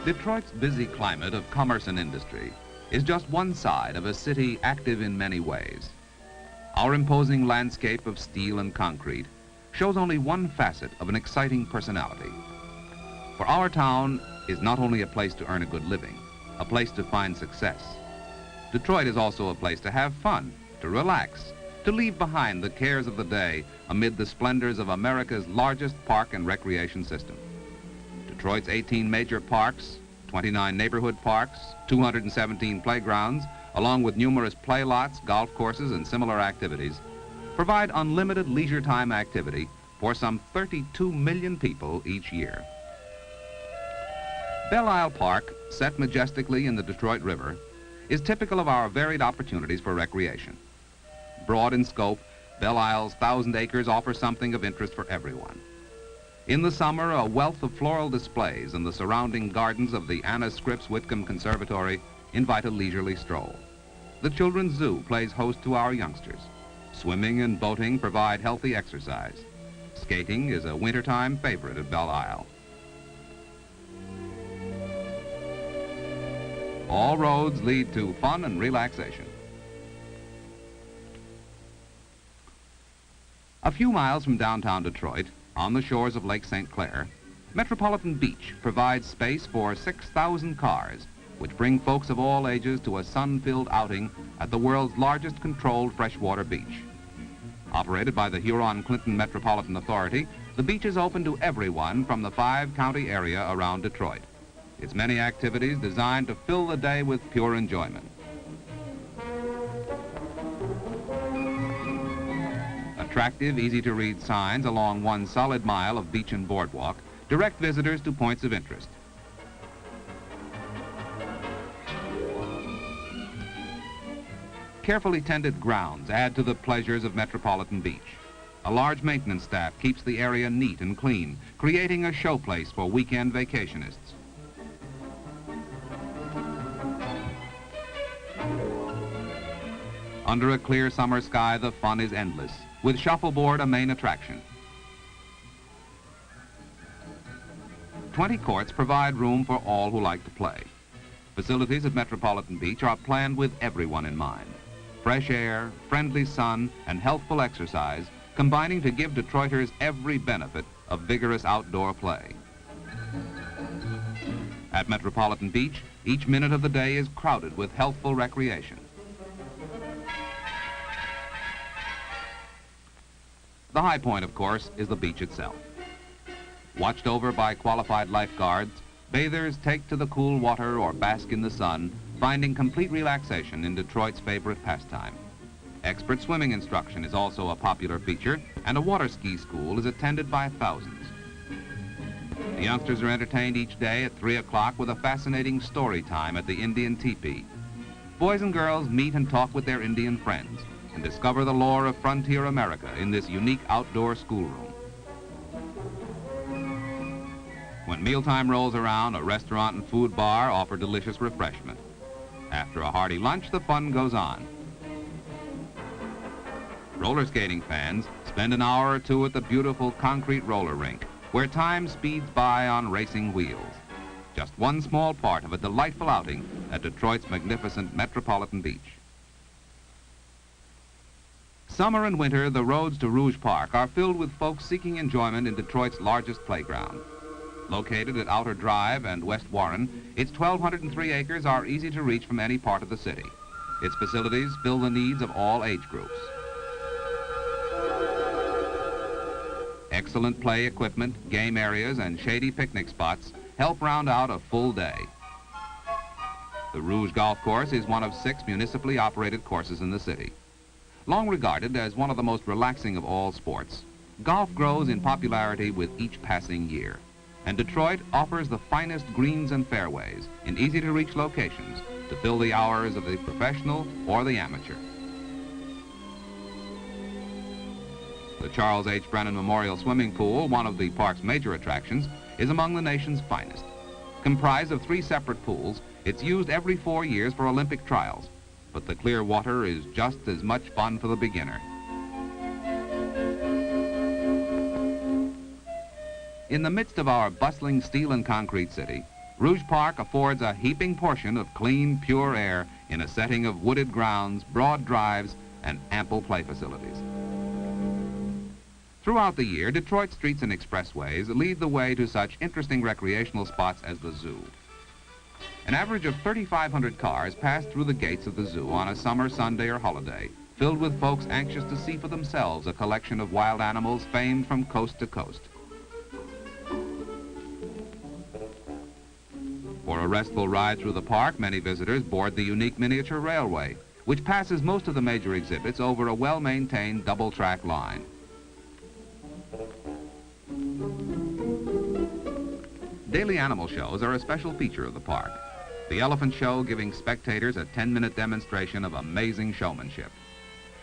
Detroit's busy climate of commerce and industry is just one side of a city active in many ways. Our imposing landscape of steel and concrete shows only one facet of an exciting personality. For our town is not only a place to earn a good living, a place to find success. Detroit is also a place to have fun, to relax, to leave behind the cares of the day amid the splendors of America's largest park and recreation system. Detroit's 18 major parks, 29 neighborhood parks, 217 playgrounds, along with numerous play lots, golf courses, and similar activities, provide unlimited leisure time activity for some 32 million people each year. Belle Isle Park, set majestically in the Detroit River, is typical of our varied opportunities for recreation. Broad in scope, Belle Isle's 1,000 acres offer something of interest for everyone. In the summer, a wealth of floral displays and the surrounding gardens of the Anna Scripps Whitcomb Conservatory invite a leisurely stroll. The children's zoo plays host to our youngsters. Swimming and boating provide healthy exercise. Skating is a wintertime favorite at Belle Isle. All roads lead to fun and relaxation. A few miles from downtown Detroit, on the shores of Lake St. Clair, Metropolitan Beach provides space for 6,000 cars, which bring folks of all ages to a sun-filled outing at the world's largest controlled freshwater beach. Operated by the Huron-Clinton Metropolitan Authority, the beach is open to everyone from the 5-county area around Detroit. Its many activities designed to fill the day with pure enjoyment. Attractive, easy-to-read signs along one solid mile of beach and boardwalk direct visitors to points of interest. Carefully tended grounds add to the pleasures of Metropolitan Beach. A large maintenance staff keeps the area neat and clean, creating a showplace for weekend vacationists. Under a clear summer sky, the fun is endless, with shuffleboard a main attraction. 20 courts provide room for all who like to play. Facilities at Metropolitan Beach are planned with everyone in mind. Fresh air, friendly sun, and healthful exercise combining to give Detroiters every benefit of vigorous outdoor play. At Metropolitan Beach, each minute of the day is crowded with healthful recreation. The high point, of course, is the beach itself. Watched over by qualified lifeguards, bathers take to the cool water or bask in the sun, finding complete relaxation in Detroit's favorite pastime. Expert swimming instruction is also a popular feature, and a water ski school is attended by thousands. The youngsters are entertained each day at 3 o'clock with a fascinating story time at the Indian tipi. Boys and girls meet and talk with their Indian friends and discover the lore of frontier America in this unique outdoor schoolroom. When mealtime rolls around, a restaurant and food bar offer delicious refreshment. After a hearty lunch, the fun goes on. Roller skating fans spend an hour or two at the beautiful concrete roller rink, where time speeds by on racing wheels. Just one small part of a delightful outing at Detroit's magnificent Metropolitan Beach. Summer and winter, the roads to Rouge Park are filled with folks seeking enjoyment in Detroit's largest playground. Located at Outer Drive and West Warren, its 1,203 acres are easy to reach from any part of the city. Its facilities fill the needs of all age groups. Excellent play equipment, game areas, and shady picnic spots help round out a full day. The Rouge Golf Course is one of 6 municipally operated courses in the city. Long regarded as one of the most relaxing of all sports, golf grows in popularity with each passing year. And Detroit offers the finest greens and fairways in easy-to-reach locations to fill the hours of the professional or the amateur. The Charles H. Brennen Memorial Swimming Pool, one of the park's major attractions, is among the nation's finest. Comprised of 3 separate pools, it's used every 4 years for Olympic trials, but the clear water is just as much fun for the beginner. In the midst of our bustling steel and concrete city, Rouge Park affords a heaping portion of clean, pure air in a setting of wooded grounds, broad drives, and ample play facilities. Throughout the year, Detroit streets and expressways lead the way to such interesting recreational spots as the zoo. An average of 3,500 cars pass through the gates of the zoo on a summer, Sunday, or holiday, filled with folks anxious to see for themselves a collection of wild animals famed from coast to coast. For a restful ride through the park, many visitors board the unique miniature railway, which passes most of the major exhibits over a well-maintained double-track line. Daily animal shows are a special feature of the park. The elephant show giving spectators a 10-minute demonstration of amazing showmanship.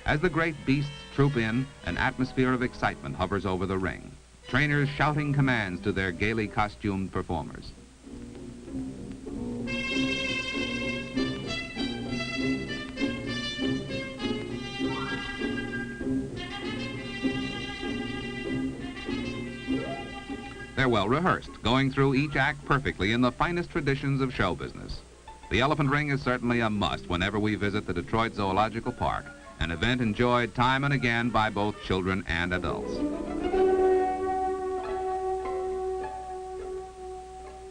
As the great beasts troop in, an atmosphere of excitement hovers over the ring, trainers shouting commands to their gaily costumed performers. They're well rehearsed, going through each act perfectly in the finest traditions of show business. The elephant ring is certainly a must whenever we visit the Detroit Zoological Park, an event enjoyed time and again by both children and adults.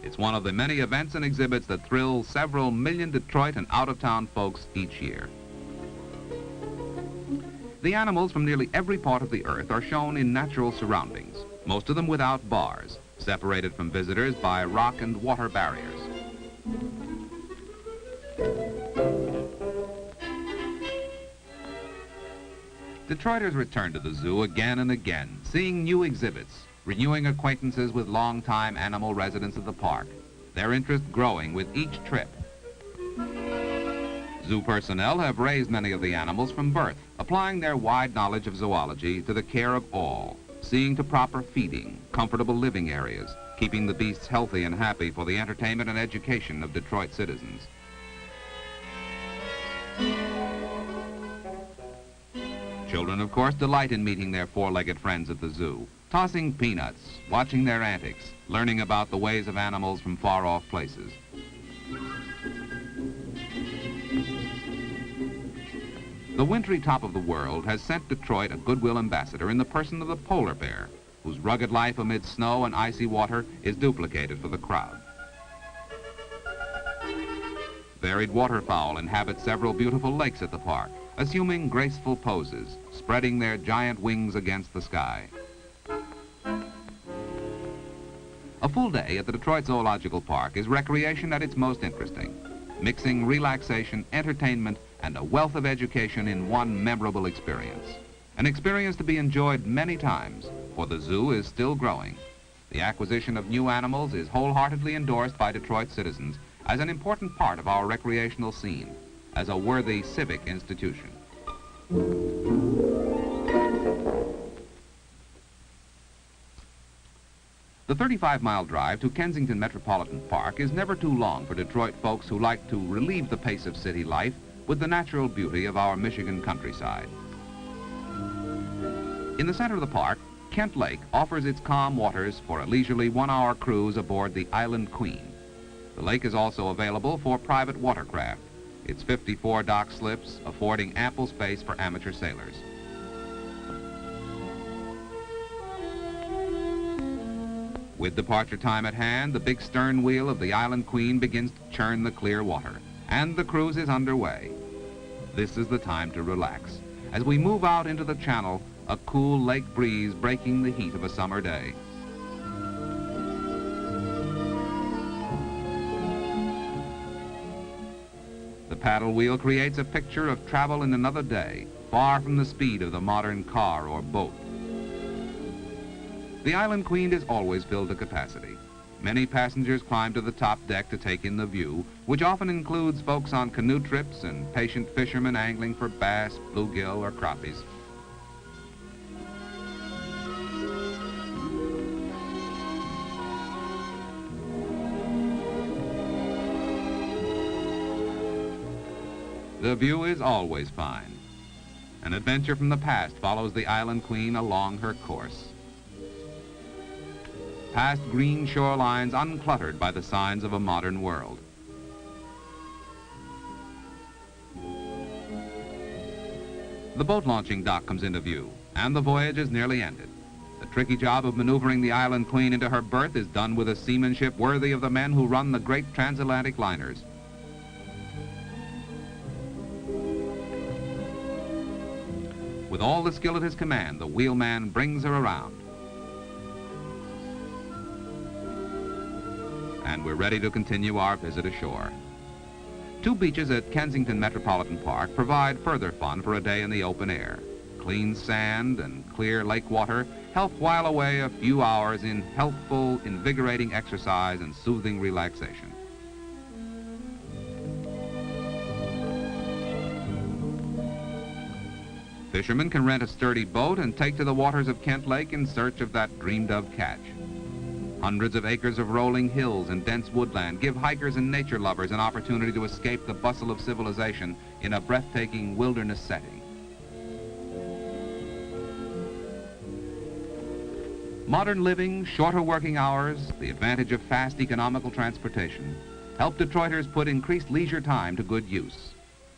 It's one of the many events and exhibits that thrill several million Detroit and out-of-town folks each year. The animals from nearly every part of the earth are shown in natural surroundings, most of them without bars, separated from visitors by rock and water barriers. Detroiters return to the zoo again and again, seeing new exhibits, renewing acquaintances with long-time animal residents of the park, their interest growing with each trip. Zoo personnel have raised many of the animals from birth, applying their wide knowledge of zoology to the care of all, seeing to proper feeding, comfortable living areas, keeping the beasts healthy and happy for the entertainment and education of Detroit citizens. Children, of course, delight in meeting their four-legged friends at the zoo, tossing peanuts, watching their antics, learning about the ways of animals from far-off places. The wintry top of the world has sent Detroit a goodwill ambassador in the person of the polar bear, whose rugged life amid snow and icy water is duplicated for the crowd. Varied waterfowl inhabit several beautiful lakes at the park, assuming graceful poses, spreading their giant wings against the sky. A full day at the Detroit Zoological Park is recreation at its most interesting, mixing relaxation, entertainment, and a wealth of education in one memorable experience. An experience to be enjoyed many times, for the zoo is still growing. The acquisition of new animals is wholeheartedly endorsed by Detroit citizens as an important part of our recreational scene, as a worthy civic institution. The 35-mile drive to Kensington Metropolitan Park is never too long for Detroit folks who like to relieve the pace of city life with the natural beauty of our Michigan countryside. In the center of the park, Kent Lake offers its calm waters for a leisurely one-hour cruise aboard the Island Queen. The lake is also available for private watercraft, its 54 dock slips affording ample space for amateur sailors. With departure time at hand, the big stern wheel of the Island Queen begins to churn the clear water, and the cruise is underway. This is the time to relax. As we move out into the channel, a cool lake breeze breaking the heat of a summer day. The paddle wheel creates a picture of travel in another day, far from the speed of the modern car or boat. The Island Queen is always filled to capacity. Many passengers climb to the top deck to take in the view, which often includes folks on canoe trips and patient fishermen angling for bass, bluegill, or crappies. The view is always fine. An adventure from the past follows the Island Queen along her course. past green shorelines uncluttered by the signs of a modern world. The boat launching dock comes into view, and the voyage is nearly ended. The tricky job of maneuvering the Island Queen into her berth is done with a seamanship worthy of the men who run the great transatlantic liners. With all the skill at his command, the wheelman brings her around. And we're ready to continue our visit ashore. Two beaches at Kensington Metropolitan Park provide further fun for a day in the open air. Clean sand and clear lake water help while away a few hours in healthful, invigorating exercise and soothing relaxation. Fishermen can rent a sturdy boat and take to the waters of Kent Lake in search of that dreamed-of catch. Hundreds of acres of rolling hills and dense woodland give hikers and nature lovers an opportunity to escape the bustle of civilization in a breathtaking wilderness setting. Modern living, shorter working hours, the advantage of fast economical transportation help Detroiters put increased leisure time to good use,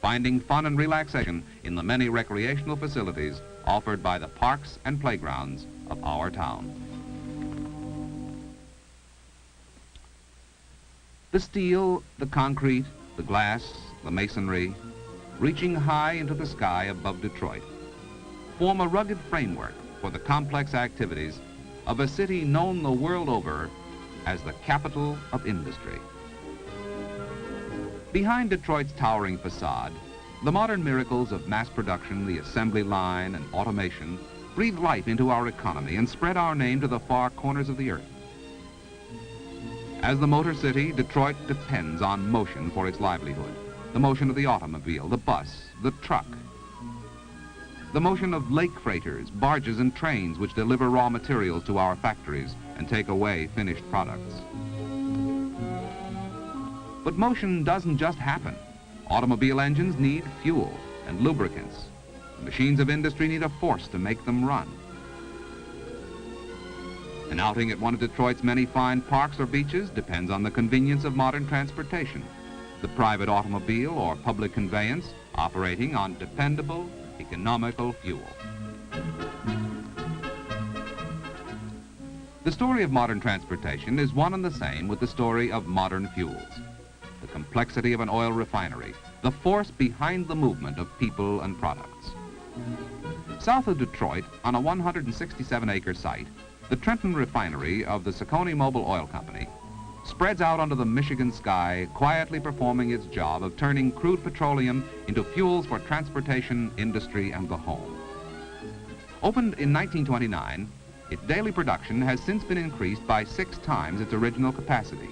finding fun and relaxation in the many recreational facilities offered by the parks and playgrounds of our town. The steel, the concrete, the glass, the masonry, reaching high into the sky above Detroit, form a rugged framework for the complex activities of a city known the world over as the capital of industry. Behind Detroit's towering facade, the modern miracles of mass production, the assembly line, and automation breathe life into our economy and spread our name to the far corners of the earth. As the motor city, Detroit depends on motion for its livelihood. The motion of the automobile, the bus, the truck. The motion of lake freighters, barges, and trains which deliver raw materials to our factories and take away finished products. But motion doesn't just happen. Automobile engines need fuel and lubricants. The machines of industry need a force to make them run. An outing at one of Detroit's many fine parks or beaches depends on the convenience of modern transportation, the private automobile or public conveyance operating on dependable, economical fuel. The story of modern transportation is one and the same with the story of modern fuels. The complexity of an oil refinery, the force behind the movement of people and products. South of Detroit, on a 167-acre site, the Trenton Refinery of the Socony Mobil Oil Company spreads out under the Michigan sky, quietly performing its job of turning crude petroleum into fuels for transportation, industry, and the home. Opened in 1929, its daily production has since been increased by 6 times its original capacity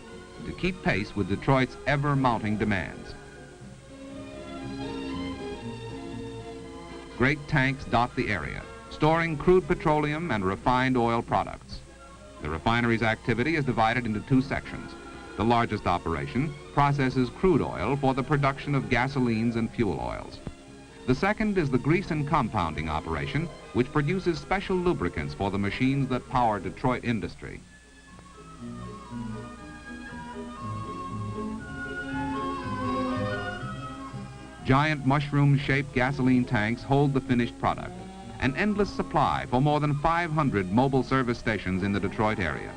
to keep pace with Detroit's ever-mounting demands. Great tanks dot the area, storing crude petroleum and refined oil products. The refinery's activity is divided into 2 sections. The largest operation processes crude oil for the production of gasolines and fuel oils. The second is the grease and compounding operation, which produces special lubricants for the machines that power Detroit industry. Giant mushroom-shaped gasoline tanks hold the finished product. An endless supply for more than 500 mobile service stations in the Detroit area.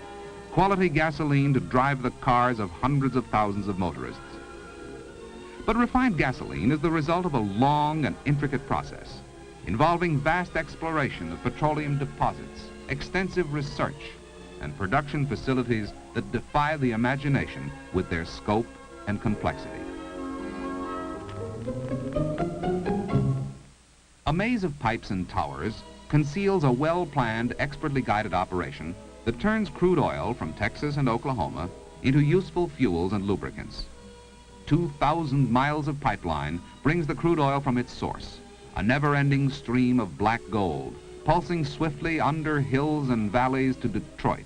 Quality gasoline to drive the cars of hundreds of thousands of motorists. But refined gasoline is the result of a long and intricate process involving vast exploration of petroleum deposits, extensive research, and production facilities that defy the imagination with their scope and complexity. A maze of pipes and towers conceals a well-planned, expertly guided operation that turns crude oil from Texas and Oklahoma into useful fuels and lubricants. 2,000 miles of pipeline brings the crude oil from its source, a never-ending stream of black gold, pulsing swiftly under hills and valleys to Detroit,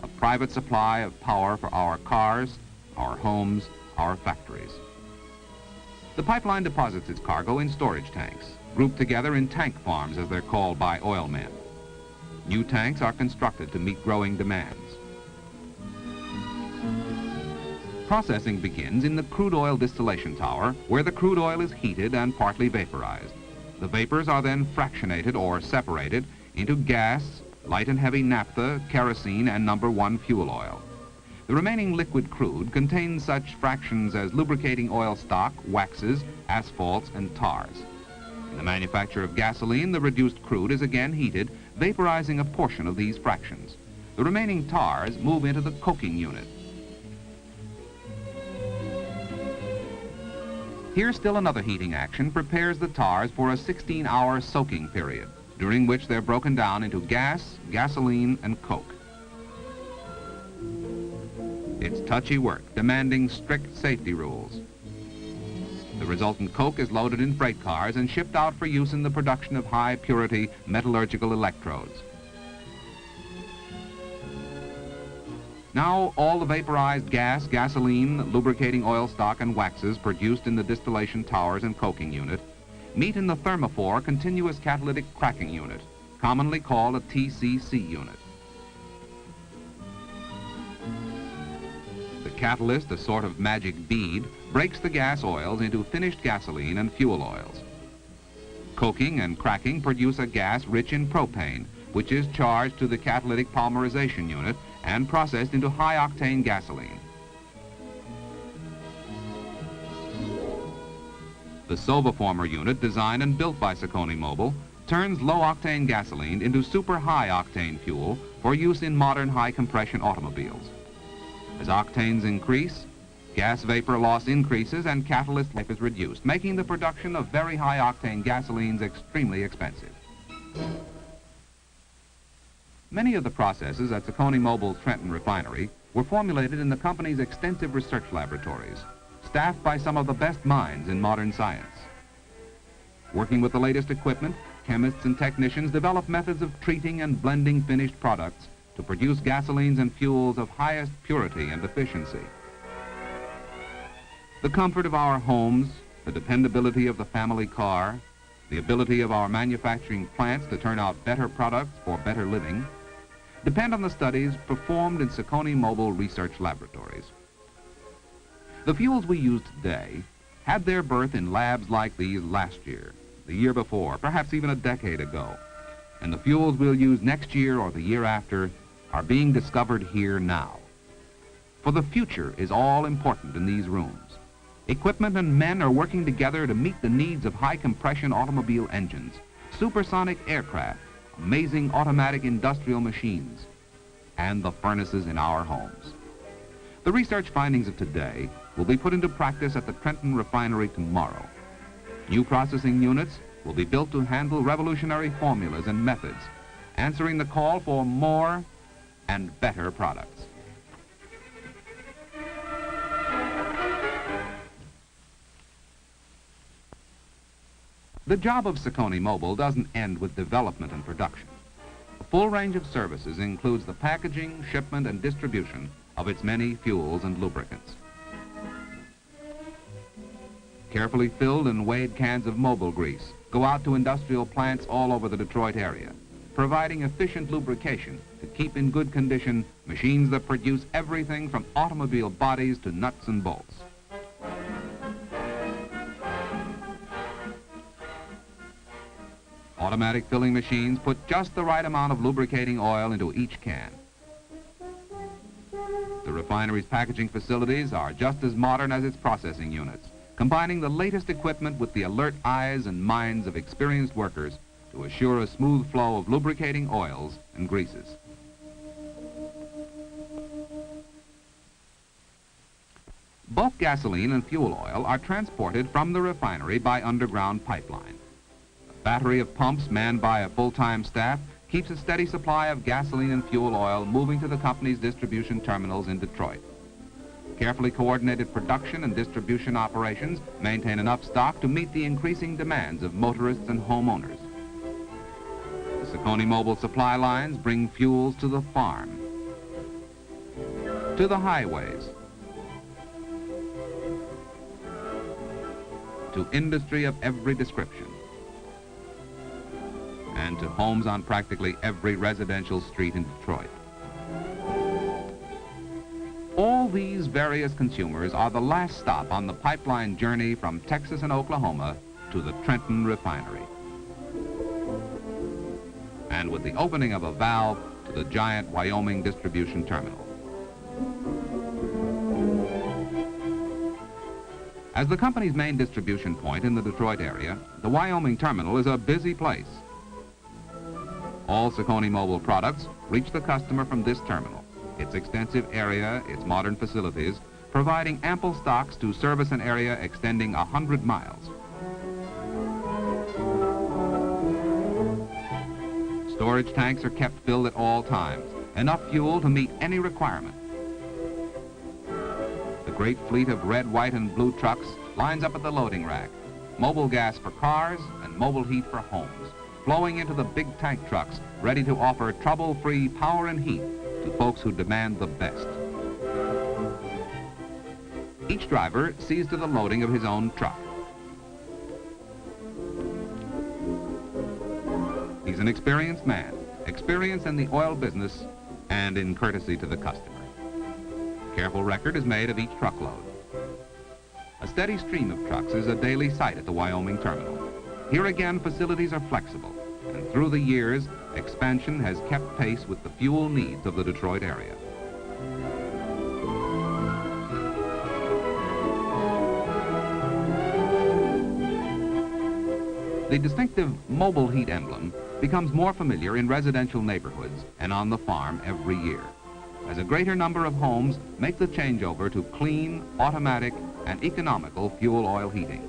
a private supply of power for our cars, our homes, our factories. The pipeline deposits its cargo in storage tanks, grouped together in tank farms as they're called by oil men. New tanks are constructed to meet growing demands. Processing begins in the crude oil distillation tower, where the crude oil is heated and partly vaporized. The vapors are then fractionated or separated into gas, light and heavy naphtha, kerosene, and number 1 fuel oil. The remaining liquid crude contains such fractions as lubricating oil stock, waxes, asphalts, and tars. In the manufacture of gasoline, the reduced crude is again heated, vaporizing a portion of these fractions. The remaining tars move into the coking unit. Here, still another heating action prepares the tars for a 16-hour soaking period, during which they're broken down into gas, gasoline, and coke. It's touchy work, demanding strict safety rules. The resultant coke is loaded in freight cars and shipped out for use in the production of high-purity metallurgical electrodes. Now, all the vaporized gas, gasoline, lubricating oil stock, and waxes produced in the distillation towers and coking unit meet in the thermophore continuous catalytic cracking unit, commonly called a TCC unit. The catalyst, a sort of magic bead, breaks the gas oils into finished gasoline and fuel oils. Coking and cracking produce a gas rich in propane, which is charged to the catalytic polymerization unit and processed into high-octane gasoline. The Sovaformer unit, designed and built by Socony Mobil, turns low-octane gasoline into super high-octane fuel for use in modern high-compression automobiles. As octanes increase, gas vapor loss increases and catalyst life is reduced, making the production of very high-octane gasolines extremely expensive. Many of the processes at Socony Mobil's Trenton Refinery were formulated in the company's extensive research laboratories, staffed by some of the best minds in modern science. Working with the latest equipment, chemists and technicians develop methods of treating and blending finished products to produce gasolines and fuels of highest purity and efficiency. The comfort of our homes, the dependability of the family car, the ability of our manufacturing plants to turn out better products for better living, depend on the studies performed in Socony Mobil research laboratories. The fuels we use today had their birth in labs like these last year, the year before, perhaps even a decade ago. And the fuels we'll use next year or the year after are being discovered here now. For the future is all important in these rooms. Equipment and men are working together to meet the needs of high-compression automobile engines, supersonic aircraft, amazing automatic industrial machines, and the furnaces in our homes. The research findings of today will be put into practice at the Trenton Refinery tomorrow. New processing units will be built to handle revolutionary formulas and methods, answering the call for more and better products. The job of Socony Mobil doesn't end with development and production. A full range of services includes the packaging, shipment, and distribution of its many fuels and lubricants. Carefully filled and weighed cans of Mobil grease go out to industrial plants all over the Detroit area, providing efficient lubrication to keep in good condition machines that produce everything from automobile bodies to nuts and bolts. Automatic filling machines put just the right amount of lubricating oil into each can. The refinery's packaging facilities are just as modern as its processing units, combining the latest equipment with the alert eyes and minds of experienced workers to assure a smooth flow of lubricating oils and greases. Bulk gasoline and fuel oil are transported from the refinery by underground pipeline. A battery of pumps manned by a full-time staff keeps a steady supply of gasoline and fuel oil moving to the company's distribution terminals in Detroit. Carefully coordinated production and distribution operations maintain enough stock to meet the increasing demands of motorists and homeowners. The Socony Mobil supply lines bring fuels to the farm, to the highways, to industry of every description, and to homes on practically every residential street in Detroit. All these various consumers are the last stop on the pipeline journey from Texas and Oklahoma to the Trenton Refinery. And with the opening of a valve to the giant Wyoming distribution terminal. As the company's main distribution point in the Detroit area, the Wyoming terminal is a busy place. All Socony Mobil products reach the customer from this terminal, its extensive area, its modern facilities, providing ample stocks to service an area extending 100 miles. Storage tanks are kept filled at all times, enough fuel to meet any requirement. The great fleet of red, white, and blue trucks lines up at the loading rack. Mobile gas for cars and mobile heat for homes, flowing into the big tank trucks, ready to offer trouble-free power and heat to folks who demand the best. Each driver sees to the loading of his own truck. He's an experienced man, experienced in the oil business and in courtesy to the customer. Careful record is made of each truckload. A steady stream of trucks is a daily sight at the Wyoming terminal. Here again, facilities are flexible, and through the years, expansion has kept pace with the fuel needs of the Detroit area. The distinctive mobile heat emblem becomes more familiar in residential neighborhoods and on the farm every year, as a greater number of homes make the changeover to clean, automatic, and economical fuel oil heating.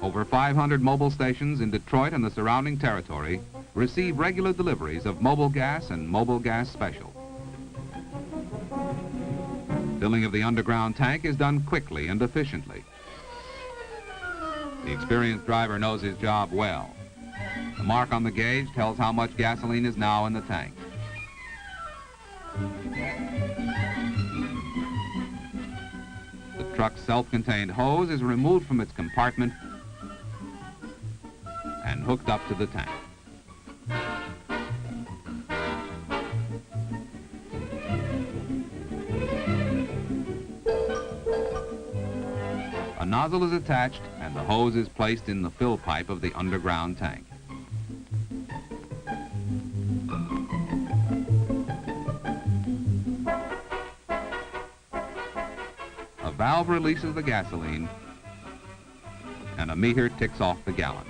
Over 500 mobile stations in Detroit and the surrounding territory receive regular deliveries of mobile gas and mobile gas special. Filling of the underground tank is done quickly and efficiently. The experienced driver knows his job well. The mark on the gauge tells how much gasoline is now in the tank. The truck's self-contained hose is removed from its compartment and hooked up to the tank. A nozzle is attached and the hose is placed in the fill pipe of the underground tank. A valve releases the gasoline and a meter ticks off the gallons.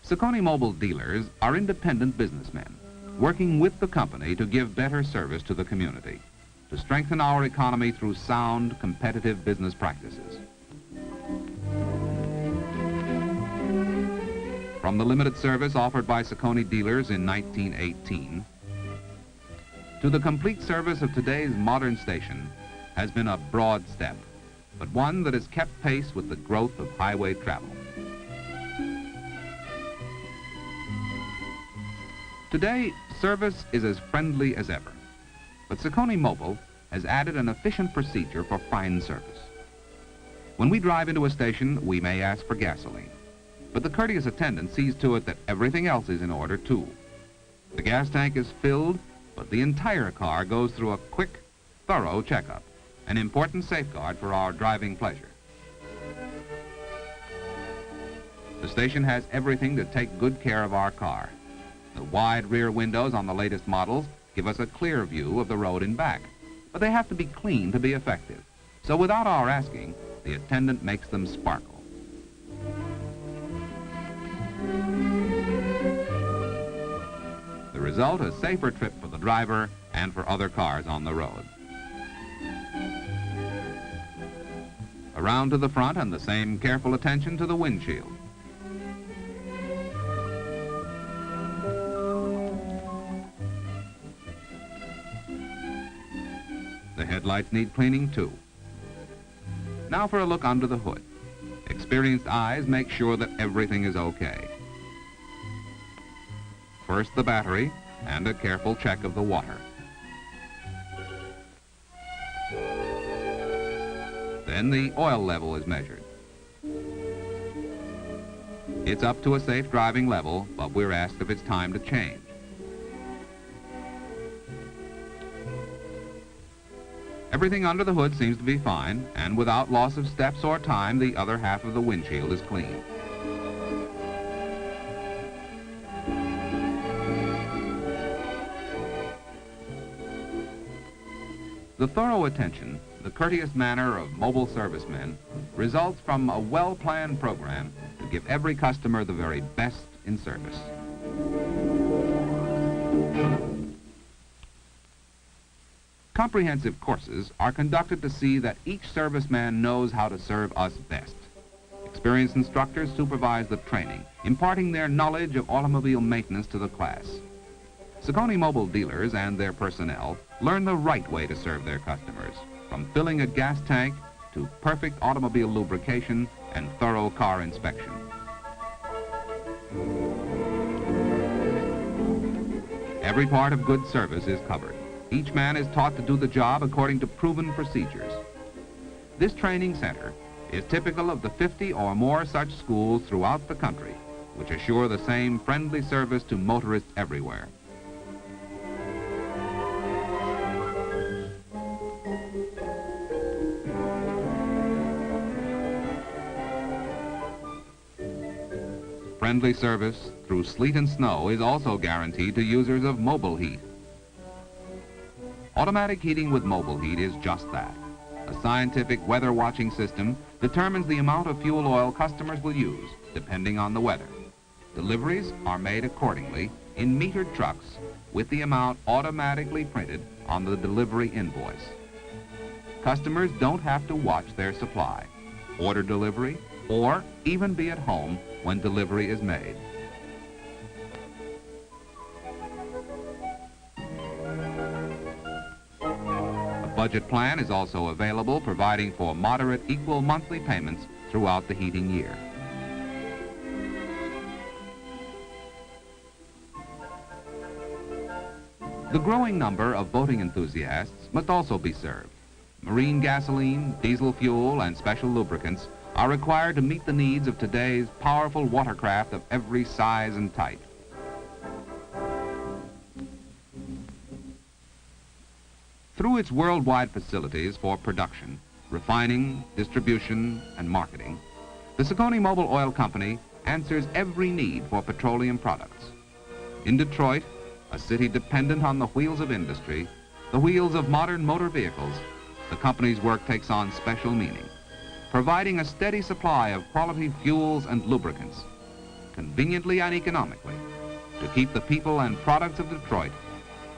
Socony Mobil dealers are independent businessmen, working with the company to give better service to the community, to strengthen our economy through sound, competitive business practices. From the limited service offered by Socony dealers in 1918 to the complete service of today's modern station has been a broad step, but one that has kept pace with the growth of highway travel. Today, service is as friendly as ever, but Socony Mobil has added an efficient procedure for fine service. When we drive into a station, we may ask for gasoline, but the courteous attendant sees to it that everything else is in order too. The gas tank is filled, but the entire car goes through a quick, thorough checkup, an important safeguard for our driving pleasure. The station has everything to take good care of our car. The wide rear windows on the latest models give us a clear view of the road in back, but they have to be clean to be effective. So without our asking, the attendant makes them sparkle. The result, a safer trip for the driver and for other cars on the road. Around to the front and the same careful attention to the windshield. The headlights need cleaning too. Now for a look under the hood. Experienced eyes make sure that everything is okay. First the battery and a careful check of the water. Then the oil level is measured. It's up to a safe driving level, but we're asked if it's time to change. Everything under the hood seems to be fine, and without loss of steps or time, the other half of the windshield is clean. The thorough attention, the courteous manner of mobile servicemen results from a well-planned program to give every customer the very best in service. Comprehensive courses are conducted to see that each serviceman knows how to serve us best. Experienced instructors supervise the training, imparting their knowledge of automobile maintenance to the class. Socony Mobil dealers and their personnel learn the right way to serve their customers, from filling a gas tank to perfect automobile lubrication and thorough car inspection. Every part of good service is covered. Each man is taught to do the job according to proven procedures. This training center is typical of the 50 or more such schools throughout the country, which assure the same friendly service to motorists everywhere. Friendly service through sleet and snow is also guaranteed to users of mobile heat. Automatic heating with mobile heat is just that. A scientific weather watching system determines the amount of fuel oil customers will use, depending on the weather. Deliveries are made accordingly in metered trucks with the amount automatically printed on the delivery invoice. Customers don't have to watch their supply, order delivery, or even be at home when delivery is made. Budget plan is also available, providing for moderate equal monthly payments throughout the heating year. The growing number of boating enthusiasts must also be served. Marine gasoline, diesel fuel, and special lubricants are required to meet the needs of today's powerful watercraft of every size and type. Through its worldwide facilities for production, refining, distribution, and marketing, the Socony Mobil Oil Company answers every need for petroleum products. In Detroit, a city dependent on the wheels of industry, the wheels of modern motor vehicles, the company's work takes on special meaning, providing a steady supply of quality fuels and lubricants, conveniently and economically, to keep the people and products of Detroit,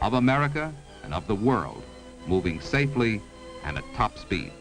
of America, and of the world moving safely and at top speed.